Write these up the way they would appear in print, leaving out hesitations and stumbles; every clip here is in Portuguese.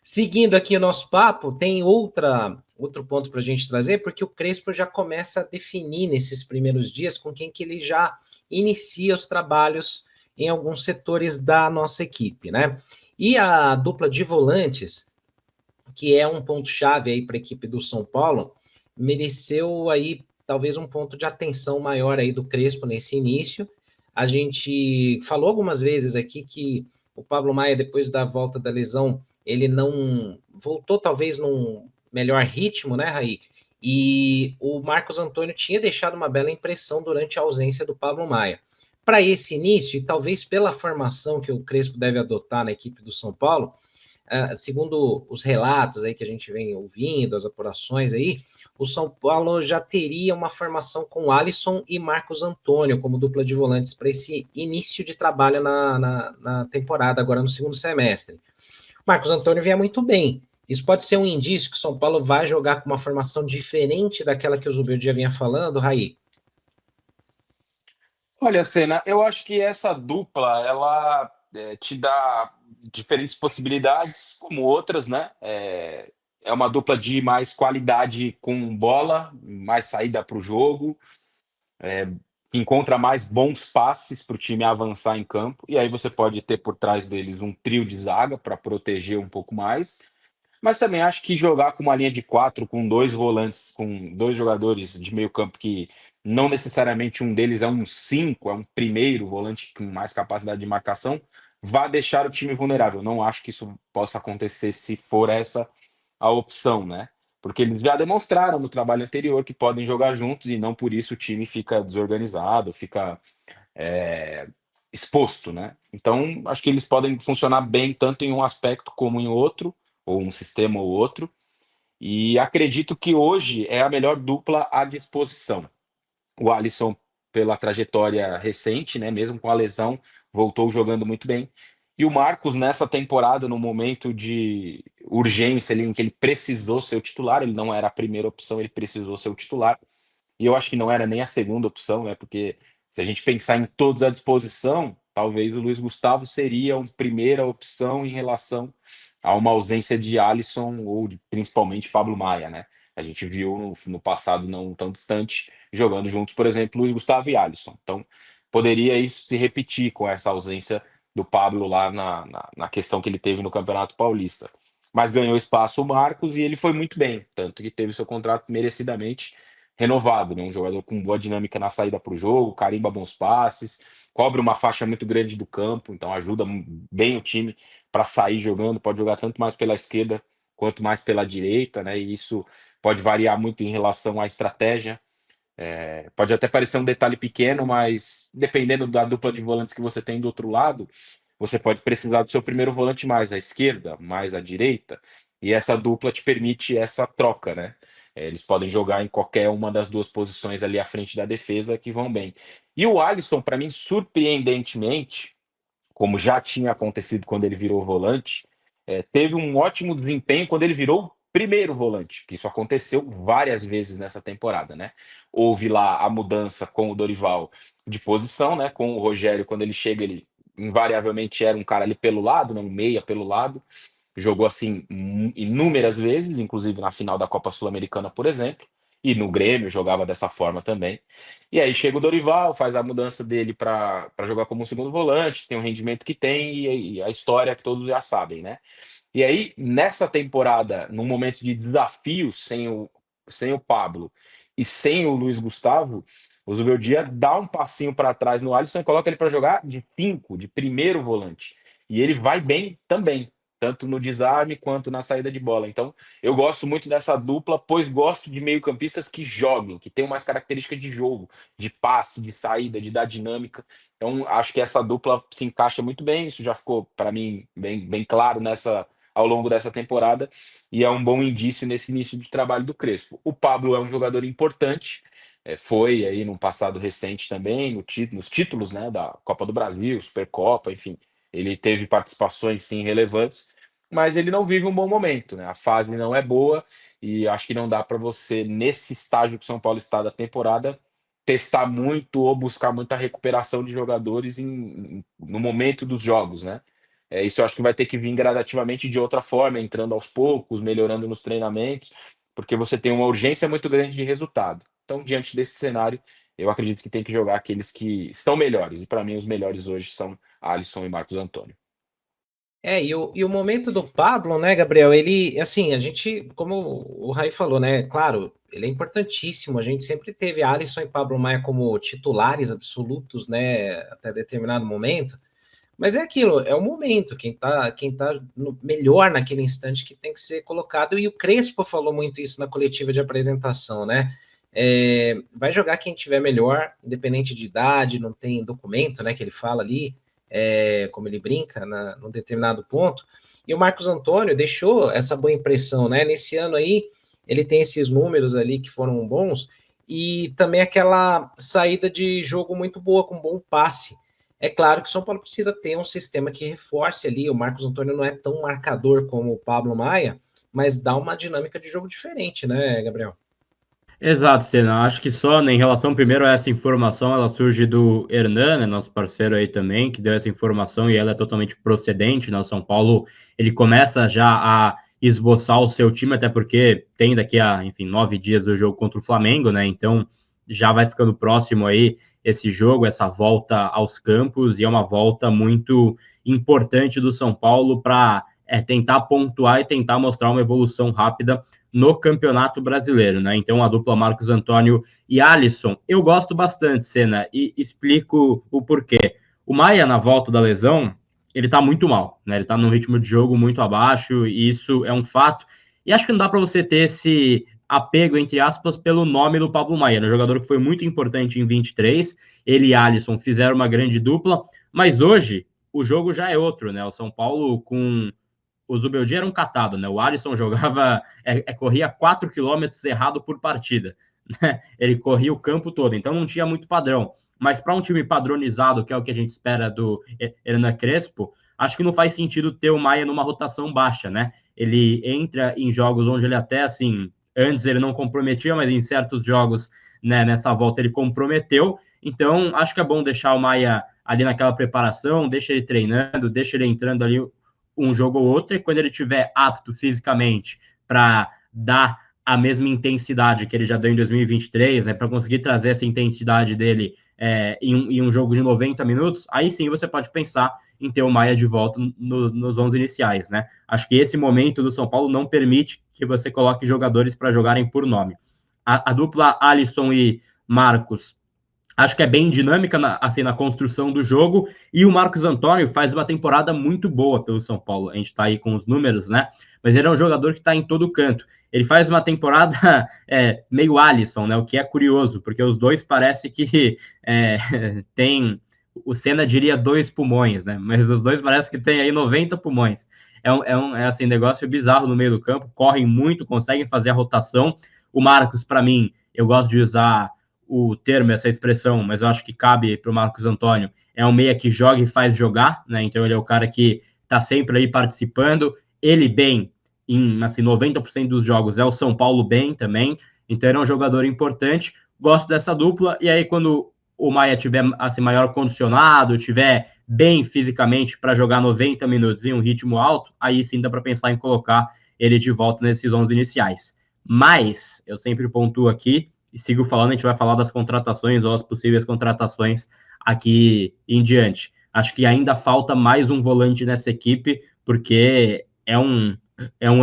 Seguindo aqui o nosso papo, tem outro ponto para a gente trazer, porque o Crespo já começa a definir nesses primeiros dias com quem que ele já inicia os trabalhos em alguns setores da nossa equipe, né? E a dupla de volantes, que é um ponto-chave aí para a equipe do São Paulo, mereceu aí talvez um ponto de atenção maior aí do Crespo nesse início. A gente falou algumas vezes aqui que o Pablo Maia, depois da volta da lesão, ele não voltou talvez num melhor ritmo, né, Raí? E o Marcos Antônio tinha deixado uma bela impressão durante a ausência do Pablo Maia. Para esse início, e talvez pela formação que o Crespo deve adotar na equipe do São Paulo, segundo os relatos aí que a gente vem ouvindo, as apurações aí, o São Paulo já teria uma formação com Alisson e Marcos Antônio como dupla de volantes para esse início de trabalho na temporada, agora no segundo semestre. Marcos Antônio vinha muito bem. Isso pode ser um indício que o São Paulo vai jogar com uma formação diferente daquela que o Zubeldia vinha falando, Raí? Olha, Senna, eu acho que essa dupla, ela te dá diferentes possibilidades, como outras, né? É uma dupla de mais qualidade com bola, mais saída para o jogo, que encontra mais bons passes para o time avançar em campo, e aí você pode ter por trás deles um trio de zaga para proteger um pouco mais, mas também acho que jogar com uma linha de quatro, com dois volantes, com dois jogadores de meio campo que não necessariamente um deles é um cinco, é um primeiro volante com mais capacidade de marcação, vai deixar o time vulnerável. Não acho que isso possa acontecer se for essa a opção, né? Porque eles já demonstraram no trabalho anterior que podem jogar juntos e não por isso o time fica desorganizado, fica exposto, né? Então, acho que eles podem funcionar bem tanto em um aspecto como em outro, ou um sistema ou outro, e acredito que hoje é a melhor dupla à disposição. O Alisson, pela trajetória recente, né, mesmo com a lesão, voltou jogando muito bem. E o Marcos, nessa temporada, no momento de urgência ali, em que ele precisou ser o titular, ele não era a primeira opção, ele precisou ser o titular. E eu acho que não era nem a segunda opção, né? Porque se a gente pensar em todos à disposição, talvez o Luiz Gustavo seria uma primeira opção em relação a uma ausência de Alisson ou principalmente Pablo Maia, né? A gente viu no passado não tão distante jogando juntos, por exemplo, Luiz Gustavo e Alisson. Então, poderia isso se repetir com essa ausência do Pablo lá na questão que ele teve no Campeonato Paulista. Mas ganhou espaço o Marcos e ele foi muito bem, tanto que teve seu contrato merecidamente renovado, né? Um jogador com boa dinâmica na saída para o jogo, carimba bons passes, cobre uma faixa muito grande do campo, então ajuda bem o time para sair jogando, pode jogar tanto mais pela esquerda quanto mais pela direita, né? E isso pode variar muito em relação à estratégia. Pode até parecer um detalhe pequeno, mas dependendo da dupla de volantes que você tem do outro lado, você pode precisar do seu primeiro volante mais à esquerda, mais à direita, e essa dupla te permite essa troca, né? Eles podem jogar em qualquer uma das duas posições ali à frente da defesa que vão bem. E o Alisson, para mim, surpreendentemente, como já tinha acontecido quando ele virou volante, teve um ótimo desempenho quando ele virou primeiro volante, que isso aconteceu várias vezes nessa temporada, né? Houve lá a mudança com o Dorival de posição, né? Com o Rogério, quando ele chega, ele invariavelmente era um cara ali pelo lado, né? Um meia pelo lado. Jogou assim inúmeras vezes, inclusive na final da Copa Sul-Americana, por exemplo. E no Grêmio jogava dessa forma também. E aí chega o Dorival, faz a mudança dele para jogar como um segundo volante, tem o rendimento que tem e a história que todos já sabem, né? E aí, nessa temporada, num momento de desafio sem o Pablo e sem o Luiz Gustavo, o Zubeldia dá um passinho para trás no Alisson e coloca ele para jogar de cinco, de primeiro volante. E ele vai bem também, tanto no desarme quanto na saída de bola. Então, eu gosto muito dessa dupla, pois gosto de meio-campistas que joguem, que tenham mais características de jogo, de passe, de saída, de dar dinâmica. Então, acho que essa dupla se encaixa muito bem. Isso já ficou, para mim, bem claro ao longo dessa temporada, e é um bom indício nesse início de trabalho do Crespo. O Pablo é um jogador importante, foi aí no passado recente também, nos títulos, né, da Copa do Brasil, Supercopa, enfim, ele teve participações sim relevantes, mas ele não vive um bom momento, né? A fase não é boa e acho que não dá para você, nesse estágio que o São Paulo está da temporada, testar muito ou buscar muita recuperação de jogadores no momento dos jogos, né? Isso eu acho que vai ter que vir gradativamente de outra forma, entrando aos poucos, melhorando nos treinamentos, porque você tem uma urgência muito grande de resultado. Então, diante desse cenário, eu acredito que tem que jogar aqueles que estão melhores, e para mim os melhores hoje são Alisson e Marcos Antônio. E o momento do Pablo, né, Gabriel, ele, assim, a gente, como o Raí falou, né, claro, ele é importantíssimo, a gente sempre teve Alisson e Pablo Maia como titulares absolutos, né, até determinado momento, mas é aquilo, é o momento, quem tá melhor naquele instante que tem que ser colocado, e o Crespo falou muito isso na coletiva de apresentação, né, vai jogar quem tiver melhor, independente de idade, não tem documento, né, que ele fala ali, como ele brinca, num determinado ponto. E o Marcos Antônio deixou essa boa impressão, né? Nesse ano aí, ele tem esses números ali que foram bons, e também aquela saída de jogo muito boa, com bom passe. É claro que o São Paulo precisa ter um sistema que reforce ali. O Marcos Antônio não é tão marcador como o Pablo Maia, mas dá uma dinâmica de jogo diferente, né, Gabriel? Exato, Senna. Acho que só, né, em relação primeiro a essa informação, ela surge do Hernan, né, nosso parceiro aí também, que deu essa informação e ela é totalmente procedente, né? O São Paulo, ele começa já a esboçar o seu time, até porque tem daqui a, enfim, 9 dias o jogo contra o Flamengo, né? Então já vai ficando próximo aí esse jogo, essa volta aos campos, e é uma volta muito importante do São Paulo para tentar pontuar e tentar mostrar uma evolução rápida no Campeonato Brasileiro, né? Então a dupla Marcos Antônio e Alisson, eu gosto bastante, Senna, e explico o porquê. O Maia, na volta da lesão, ele tá muito mal, né? Ele tá num ritmo de jogo muito abaixo, e isso é um fato. E acho que não dá para você ter esse apego, entre aspas, pelo nome do Pablo Maia, né? Um jogador que foi muito importante em 23, ele e Alisson fizeram uma grande dupla, mas hoje o jogo já é outro, né? O São Paulo com o Zubeldia era um catado, né? O Alisson jogava, corria 4 quilômetros errado por partida, né? Ele corria o campo todo, então não tinha muito padrão. Mas para um time padronizado, que é o que a gente espera do Hernan Crespo, acho que não faz sentido ter o Maia numa rotação baixa, né? Ele entra em jogos onde ele até, assim, antes ele não comprometia, mas em certos jogos, né, nessa volta ele comprometeu. Então, acho que é bom deixar o Maia ali naquela preparação, deixa ele treinando, deixa ele entrando ali um jogo ou outro, e quando ele estiver apto fisicamente para dar a mesma intensidade que ele já deu em 2023, né, para conseguir trazer essa intensidade dele em um jogo de 90 minutos, aí sim você pode pensar em ter o Maia de volta nos 11 iniciais, né? Acho que esse momento do São Paulo não permite que você coloque jogadores para jogarem por nome. A dupla Alisson e Marcos acho que é bem dinâmica assim, na construção do jogo, e o Marcos Antônio faz uma temporada muito boa pelo São Paulo. A gente está aí com os números, né? Mas ele é um jogador que está em todo canto. Ele faz uma temporada meio Alisson, né? O que é curioso, porque os dois parece que tem. O Senna diria 2 pulmões, né? Mas os dois parece que tem aí 90 pulmões. É assim, negócio bizarro no meio do campo, correm muito, conseguem fazer a rotação. O Marcos, para mim, eu gosto de usar o termo, essa expressão, mas eu acho que cabe para o Marcos Antônio, é um meia que joga e faz jogar, né? Então ele é o cara que está sempre aí participando, ele bem em assim, 90% dos jogos, é o São Paulo bem também, então ele é um jogador importante, gosto dessa dupla, e aí quando o Maia tiver assim, maior condicionado, tiver bem fisicamente para jogar 90 minutos em um ritmo alto, aí sim dá para pensar em colocar ele de volta nesses 11 iniciais. Mas, eu sempre pontuo aqui, e sigo falando, a gente vai falar das contratações ou as possíveis contratações aqui em diante. Acho que ainda falta mais um volante nessa equipe, porque é um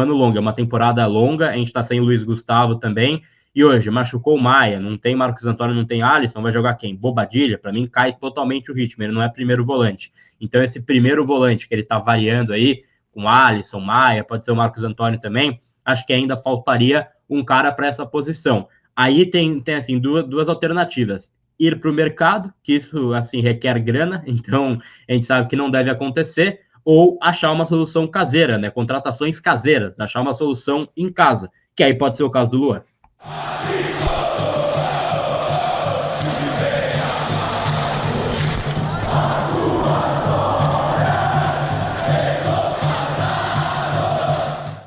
ano longo, é uma temporada longa, a gente está sem Luiz Gustavo também, e hoje machucou o Maia, não tem Marcos Antônio, não tem Alisson, vai jogar quem? Bobadilha, para mim cai totalmente o ritmo, ele não é primeiro volante. Então esse primeiro volante que ele está variando aí, com Alisson, Maia, pode ser o Marcos Antônio também, acho que ainda faltaria um cara para essa posição. Aí tem assim, duas alternativas. Ir para o mercado, que isso assim requer grana, então a gente sabe que não deve acontecer, ou achar uma solução caseira, né? Contratações caseiras, achar uma solução em casa, que aí pode ser o caso do Luan.